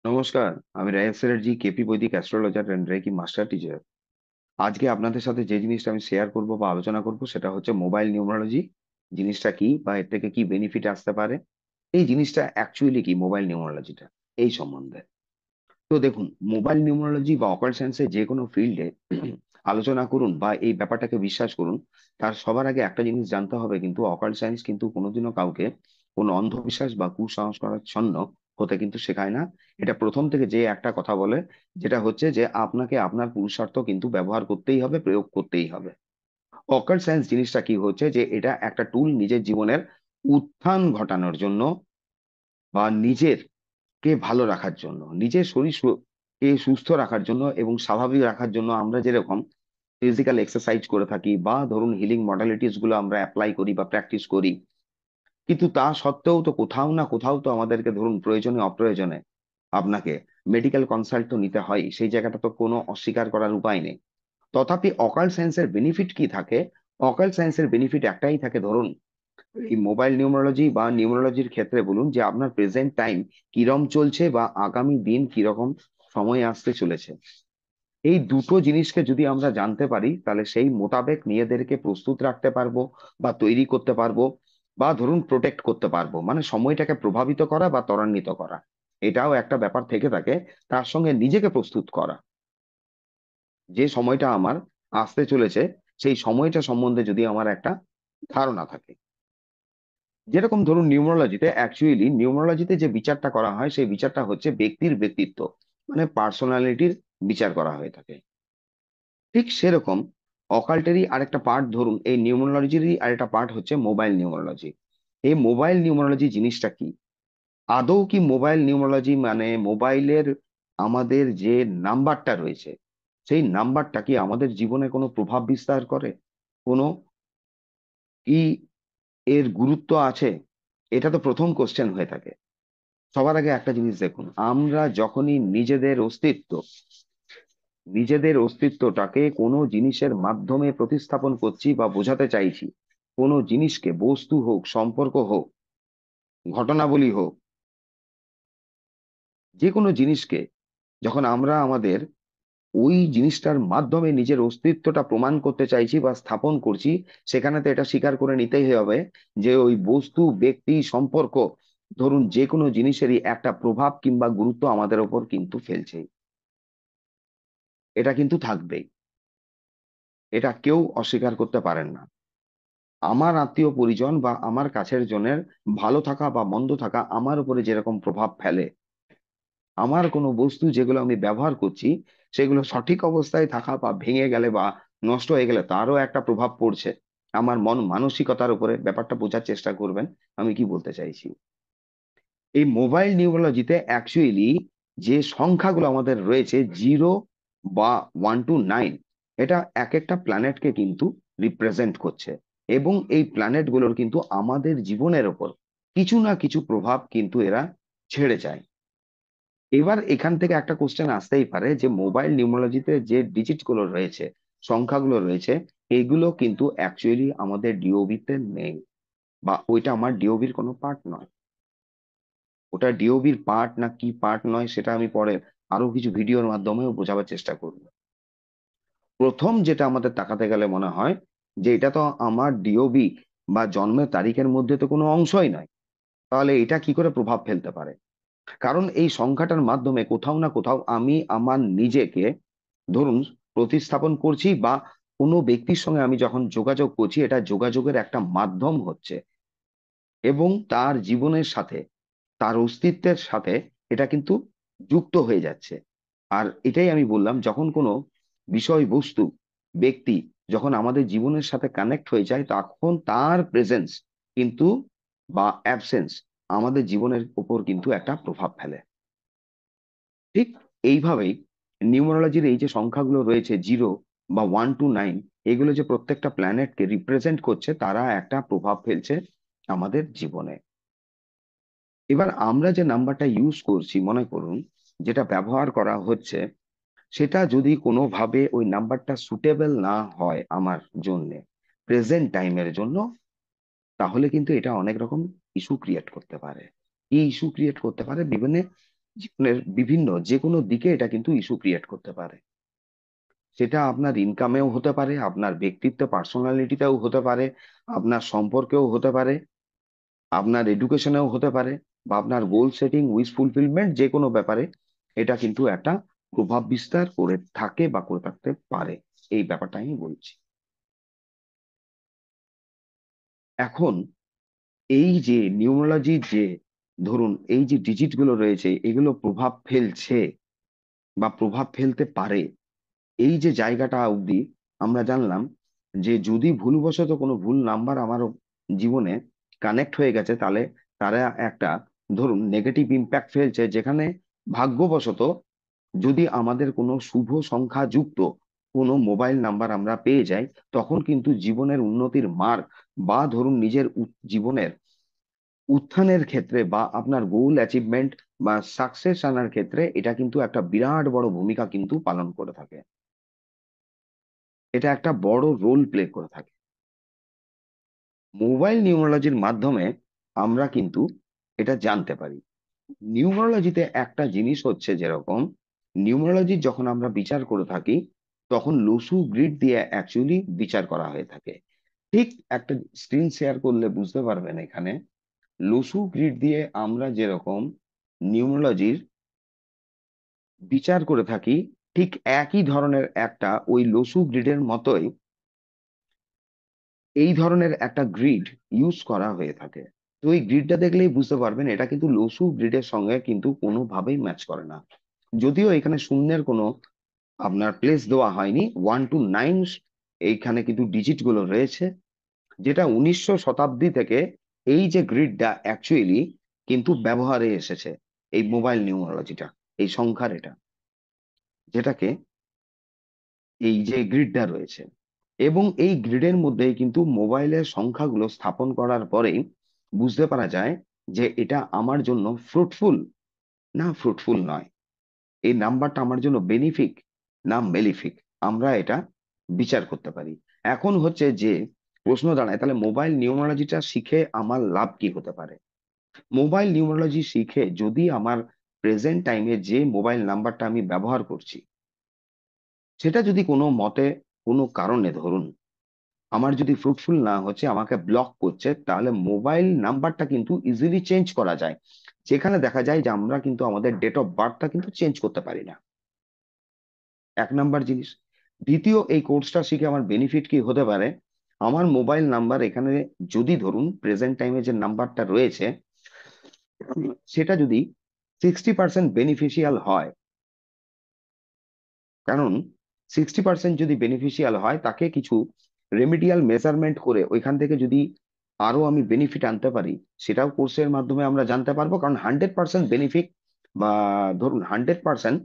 নমস্কার। আমি Rayesh Chatterjee, KP Vedic astrologer and reiki master teacher. আজকে আপনাদের সাথে যে জিনিসটা আমি শেয়ার করব বা আলোচনা করব সেটা হচ্ছে মোবাইল নিউমারোলজি। জিনিসটা কি বা এর থেকে কি বেনিফিট আসতে পারে, এই জিনিসটা অ্যাকচুয়ালি কি মোবাইল নিউমারোলজিটা, এই সম্বন্ধে। তো দেখুন, মোবাইল নিউমারোলজি বা অকাল্ট সায়েন্সের যে কোনো ফিল্ডে আলোচনা করুন বা এই ব্যাপারটাকে বিশ্বাস করুন, তার সবার আগে একটা জিনিস জানতে হবে, কিন্তু অকাল্ট সায়েন্স কিন্তু কোনোদিনও কাউকে কোনো অন্ধবিশ্বাস বা কুসংস্কারাচ্ছন্ন হতে কিন্তু শেখায় না। এটা প্রথম থেকে যে একটা কথা বলে, যেটা হচ্ছে যে আপনাকে আপনার পুরুষার্থ কিন্তু ব্যবহার করতেই হবে, প্রয়োগ করতেই হবে। অকাল্ট সায়েন্স জিনিসটা কি হচ্ছে, যে এটা একটা টুল নিজের জীবনের উত্থান ঘটানোর জন্য বা নিজের কে ভালো রাখার জন্য, নিজের কে সুস্থ রাখার জন্য এবং স্বাভাবিক রাখার জন্য আমরা যেরকম ফিজিক্যাল এক্সারসাইজ করে থাকি বা ধরুন হিলিং মডালিটিস গুলো আমরা অ্যাপ্লাই করি বা প্র্যাকটিস করি, কিন্তু তা সত্ত্বেও তো কোথাও না কোথাও তো আমাদেরকে ধরুন প্রয়োজনে অপ্রয়োজনে আপনাকে মেডিকেল কনসাল্ট তো নিতে হয়, সেই জায়গাটা তো কোনো অস্বীকার করার উপায় নেই। তথাপি অকাল্ট সায়েন্সের বেনিফিট কি থাকে? অকাল্ট সায়েন্সের বেনিফিট একটাই থাকে, ধরুন এই মোবাইল নিউমারোলজি বা নিউমারোলজির ক্ষেত্রে বলুন, যে আপনার প্রেজেন্ট টাইম কিরম চলছে বা আগামী দিন কিরকম সময় আসতে চলেছে, এই দুটো জিনিসকে যদি আমরা জানতে পারি তাহলে সেই মোতাবেক নিজেদেরকে প্রস্তুত রাখতে পারবো বা তৈরি করতে পারবো বা ধরুন প্রোটেক্ট করতে পারবো, মানে সময়টাকে প্রভাবিত করা বা ত্বরান্বিত করা, এটাও একটা ব্যাপার থেকে থাকে। তার সঙ্গে নিজেকে প্রস্তুত করা, যে সময়টা আমার আসতে চলেছে সেই সময়টা সম্বন্ধে যদি আমার একটা ধারণা থাকে। যেরকম ধরুন নিউমারোলজিতে যে বিচারটা করা হয় সেই বিচারটা হচ্ছে ব্যক্তির ব্যক্তিত্ব, মানে পার্সোনালিটির বিচার করা হয়ে থাকে। ঠিক সেরকম অকাল্টেরই আরেকটা পার্ট, ধরুন এই নিউমারোলজিরই আরেকটা পার্ট হচ্ছে মোবাইল নিউমারোলজি। এই মোবাইল নিউমারোলজি জিনিসটা কি? আদৌ কি মোবাইল নিউমারোলজি মানে মোবাইলের আমাদের যে নাম্বারটা রয়েছে, সেই নাম্বারটা কি আমাদের জীবনে কোনো প্রভাব বিস্তার করে? কোনো কি এর গুরুত্ব আছে? এটা তো প্রথম কোশ্চেন হয়ে থাকে। সবার আগে একটা জিনিস দেখুন, আমরা যখনই নিজেদের অস্তিত্বটাকে কোনো জিনিসের মাধ্যমে প্রতিস্থাপন করছি বা বোঝাতে চাইছি, কোনো জিনিসকে, বস্তু হোক, সম্পর্ক হোক, ঘটনাবলী হোক, যে কোনো জিনিসকে যখন আমরা আমাদের ওই জিনিসটার মাধ্যমে নিজের অস্তিত্বটা প্রমাণ করতে চাইছি বা স্থাপন করছি, সেখানে তো এটা স্বীকার করে নিতেই হবে যে ওই বস্তু, ব্যক্তি, সম্পর্ক, ধরুন যে কোনো জিনিসেরই একটা প্রভাব কিংবা গুরুত্ব আমাদের ওপর কিন্তু ফেলছেই। এটা কিন্তু থাকবেই, এটা কেউ অস্বীকার করতে পারেন না। আমার আত্মীয় পরিজন বা আমার কাছের জনের ভালো থাকা বা মন্দ থাকা আমার উপরে যেরকম প্রভাব ফেলে, আমার কোনো বস্তু যেগুলো আমি ব্যবহার করছি সেগুলো সঠিক অবস্থায় থাকা বা ভেঙে গেলে বা নষ্ট হয়ে গেলে তারও একটা প্রভাব পড়ছে আমার মন মানসিকতার উপরে। ব্যাপারটা বোঝার চেষ্টা করবেন আমি কি বলতে চাইছি। এই মোবাইল নিউরোলজিতে অ্যাকচুয়ালি যে সংখ্যাগুলো আমাদের রয়েছে, 0 বা 1 to 9, এটা এক একটা প্ল্যানেটকে কিন্তু রিপ্রেজেন্ট করছে। এবং এই প্ল্যানেট গুলোর কিন্তু আমাদের জীবনের ওপর কিছু না কিছু প্রভাব কিন্তু এরা ছেড়ে যায়। এবার এখান থেকে একটা কোশ্চেন আসতেই পারে, যে মোবাইল নিউমোলজিতে যে ডিজিট গুলো রয়েছে, সংখ্যাগুলো রয়েছে, এগুলো কিন্তু অ্যাকচুয়ালি আমাদের ডিওবি তে নেই, বা ওইটা আমার ডিওবির কোনো পার্ট নয়। ওটা ডিওবির পার্ট না কি পার্ট নয় সেটা আমি পরে আরো কিছু ভিডিওর মাধ্যমেও বোঝাবার চেষ্টা করব। প্রথম যেটা আমাদের তাকাতে গেলে মনে হয়, যে এটা তো আমার ডিওবি বা জন্মের তারিখের মধ্যে তো কোনো অংশই নয়, তাহলে এটা কি করে প্রভাব ফেলতে পারে? কারণ এই সংখ্যাটার মাধ্যমে কোথাও না কোথাও আমি আমার নিজেকে ধরুন প্রতিস্থাপন করছি, বা কোনো ব্যক্তির সঙ্গে আমি যখন যোগাযোগ করছি, এটা যোগাযোগের একটা মাধ্যম হচ্ছে, এবং তার জীবনের সাথে, তার অস্তিত্বের সাথে এটা কিন্তু যুক্ত হয়ে যাচ্ছে। আর এটাই আমি বললাম, যখন কোনো বিষয়বস্তু, ব্যক্তি যখন আমাদের জীবনের সাথে কানেক্ট হয়ে যায়, তখন তার প্রেজেন্স কিন্তু বা অ্যাবসেন্স আমাদের জীবনের উপর কিন্তু একটা প্রভাব ফেলে। ঠিক এইভাবেই নিউমারোলজির এই যে সংখ্যাগুলো রয়েছে, 0 বা 1 to 9, এগুলো যে প্রত্যেকটা প্ল্যানেটকে রিপ্রেজেন্ট করছে, তারা একটা প্রভাব ফেলছে আমাদের জীবনে। এবার আমরা যে নাম্বারটা ইউজ করছি, মনে করুন যেটা ব্যবহার করা হচ্ছে, সেটা যদি কোনোভাবে ওই নাম্বারটা সুটেবল না হয় আমার জন্য, প্রেজেন্ট টাইমের জন্য, তাহলে কিন্তু এটা অনেক রকম ইস্যু ক্রিয়েট করতে পারে। কি ইস্যু ক্রিয়েট করতে পারে? বিভিন্ন জীবনের বিভিন্ন যে কোনো দিকে এটা কিন্তু ইস্যু ক্রিয়েট করতে পারে। সেটা আপনার ইনকামেও হতে পারে, আপনার ব্যক্তিত্ব পার্সোনালিটিতেও হতে পারে, আপনার সম্পর্কেও হতে পারে, আপনার এডুকেশনেও হতে পারে, বা আপনার গোল সেটিং, উইশ ফুলফিলমেন্ট, যে কোনো ব্যাপারে এটা কিন্তু একটা প্রভাব বিস্তার করে থাকে বা করে থাকতে পারে। এই ব্যাপারটা আমি বলছি। এখন এই যে নিউমোলজির যে, ধরুন এই যে ডিজিট গুলো রয়েছে, এগুলো প্রভাব ফেলছে বা প্রভাব ফেলতে পারে, এই যে জায়গাটা অবধি আমরা জানলাম, যে যদি ভুলবশত কোনো ভুল নাম্বার আমার জীবনে কানেক্ট হয়ে গেছে, তাহলে তারা একটা, ধরুন নেগেটিভ ইম্প্যাক্ট ফেলছে, যেখানে ভাগ্যবশত যদি আমাদের কোনো শুভ সংখ্যা যুক্ত কোনো মোবাইল নাম্বার আমরা পেয়ে যাই, তখন কিন্তু জীবনের উন্নতির মার্গ, বা ধরুন নিজের জীবনের উত্থানের ক্ষেত্রে বা আপনার গোল অ্যাচিভমেন্ট বা সাকসেস আনার ক্ষেত্রে এটা কিন্তু একটা বিরাট বড় ভূমিকা কিন্তু পালন করে থাকে। এটা একটা বড় রোল প্লে করে থাকে। মোবাইল নিউমোলজির মাধ্যমে আমরা কিন্তু এটা জানতে পারি। নিউমোলজিতে একটা জিনিস হচ্ছে, যেরকম নিউমোলজি যখন আমরা বিচার করে থাকি, তখন লসু গ্রিড দিয়ে অ্যাকচুয়ালি বিচার করা হয়ে থাকে। ঠিক একটা স্ক্রিন শেয়ার করলে বুঝতে পারবেন এখানে। লসু গ্রিড দিয়ে আমরা যেরকম নিউমোলজির বিচার করে থাকি, ঠিক একই ধরনের একটা ওই লসু গ্রিডের মতোই এই ধরনের একটা গ্রিড ইউজ করা হয়ে থাকে। তো এই গ্রিডটা দেখলেই বুঝতে পারবেন এটা কিন্তু লসু গ্রিডের সঙ্গে কিন্তু কোনোভাবেই ম্যাচ করে না। যদিও এখানে শূন্যের কোনো আপনার প্লেস দেওয়া হয়নি, 1 to 9 এইখানে কিন্তু ডিজিট গুলো রয়েছে, যেটা 19শ শতাব্দী থেকে এই যে গ্রিডটা অ্যাকচুয়ালি কিন্তু ব্যবহারে এসেছে, এই মোবাইল নিউমারোলজিটা, এই সংখ্যার এটা, যেটাকে এই যে গ্রিডটা রয়েছে। এবং এই গ্রিডের মধ্যেই কিন্তু মোবাইলের সংখ্যাগুলো স্থাপন করার পরেই বুঝতে পারা যায় যে এটা আমার জন্য ফ্রুটফুল না ফ্রুটফুল নয়, এই নাম্বারটা আমার জন্য বেনিফিক না মেলিফিক, আমরা এটা বিচার করতে পারি। এখন হচ্ছে যে প্রশ্ন দাঁড়ায়, তাহলে মোবাইল নিউমারোলজিটা শিখে আমার লাভ কি হতে পারে? মোবাইল নিউমারোলজি শিখে যদি আমার প্রেজেন্ট টাইমে যে মোবাইল নাম্বারটা আমি ব্যবহার করছি, সেটা যদি কোনো মতে কোনো কারণে ধরুন আমার যদি ফ্রুটফুল না হচ্ছে, আমাকে ব্লক করছে, তাহলে মোবাইল নাম্বারটা কিন্তু ইজিলি চেঞ্জ করা যায়। যেখানে দেখা যায় যে আমরা কিন্তু আমাদের ডেট অফ বার্থটা কিন্তু চেঞ্জ করতে পারি না, এক নাম্বার জিনিস। দ্বিতীয়, এই কোর্সটা শিখে আমার বেনিফিট কি হতে পারে? আমার মোবাইল নাম্বার এখানে যদি ধরুন প্রেজেন্ট টাইমে যে নাম্বারটা রয়েছে, সেটা যদি 60% বেনিফিশিয়াল হয়, কারণ 60% যদি বেনিফিশিয়াল হয়, তাকে কিছু রেমিডিয়াল মেজারমেন্ট করে ওইখান থেকে যদি আরো আমি বেনিফিট আনতে পারি, সেটাও কোর্সের মাধ্যমে আমরা জানতে পারবো। কারণ 100% বেনিফিট বা ধরুন 100%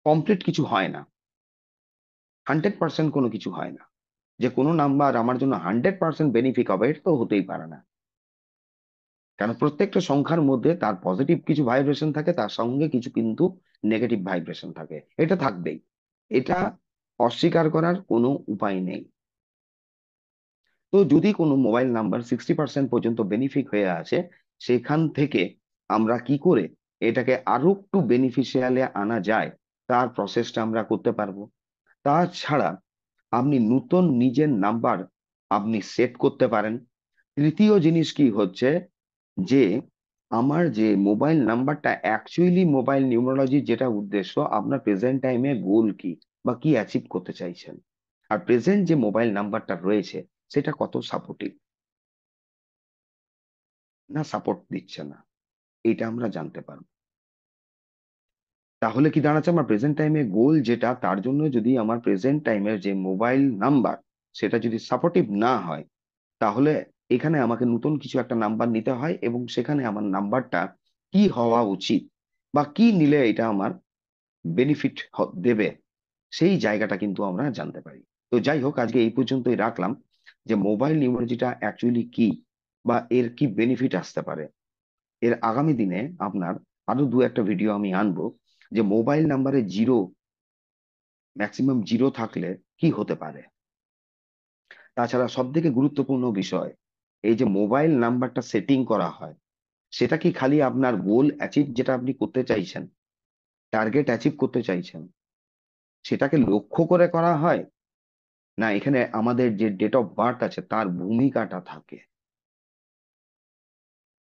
কমপ্লিট কিছু হয় না, 100% কোনো কিছু হয় না, যে কোনো নাম্বার আমার জন্য 100% বেনিফিক হবে এটা তো হতেই পারে না। কারণ প্রত্যেকটা সংখ্যার মধ্যে তার পজিটিভ কিছু ভাইব্রেশন থাকে, তার সঙ্গে কিছু কিন্তু নেগেটিভ ভাইব্রেশন থাকে, এটা থাকবেই। এটা অস্বীকার করার কোনো উপায় নেই। তো যদি কোনো মোবাইল নাম্বার 60% পর্যন্ত বেনিফিক হয়ে আছে, সেখান থেকে আমরা কি করে এটাকে আরো একটু বেনিফিশিয়ালে আনা যায়, তার প্রসেসটা আমরা করতে পারবো। তাছাড়া আপনি নতুন নিজের নাম্বার আপনি সেট করতে পারেন। তৃতীয় জিনিস কি হচ্ছে, যে আমার যে মোবাইল নাম্বারটা অ্যাকচুয়ালি মোবাইল নিউমারোলজির যেটা উদ্দেশ্য, আপনার প্রেজেন্ট টাইমে গোল কি বা কি অ্যাচিভ করতে চাইছেন, আর প্রেজেন্ট যে মোবাইল নাম্বারটা রয়েছে সেটা কত সাপোর্টিভ না সাপোর্ট দিচ্ছে না, এটা আমরা জানতে পারবো। তাহলে কি দাঁড়াচ্ছে, আমার প্রেজেন্ট টাইমে গোল যেটা, তার জন্য যদি আমার প্রেজেন্ট টাইমের যে মোবাইল নাম্বার সেটা যদি সাপোর্টিভ না হয়, তাহলে এখানে আমাকে নতুন কিছু একটা নাম্বার নিতে হয়, এবং সেখানে আমার নাম্বারটা কি হওয়া উচিত বা কি নিলে এটা আমার বেনিফিট দেবে, সেই জায়গাটা কিন্তু আমরা জানতে পারি। তো যাই হোক, আজকে এই পর্যন্তই রাখলাম, যে মোবাইল নিউমারোলজিটা অ্যাকচুয়ালি কি বা এর কি বেনিফিট আসতে পারে। এর আগামী দিনে আপনার আরো দু একটা ভিডিও আমি আনবো, যে মোবাইল নাম্বারে জিরো, ম্যাক্সিমাম জিরো থাকলে কি হতে পারে। তাছাড়া সব থেকে গুরুত্বপূর্ণ বিষয়, এই যে মোবাইল নাম্বারটা সেটিং করা হয়, সেটা কি খালি আপনার গোল অ্যাচিভ, যেটা আপনি করতে চাইছেন, টার্গেট অ্যাচিভ করতে চাইছেন, সেটাকে লক্ষ্য করে করা হয়, না এখানে আমাদের যে ডেট অফ বার্থ আছে তার ভূমিকাটা থাকে?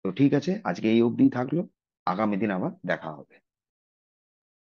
তো ঠিক আছে, আজকে এই অবধি থাকলো, আগামী দিন আবার দেখা হবে।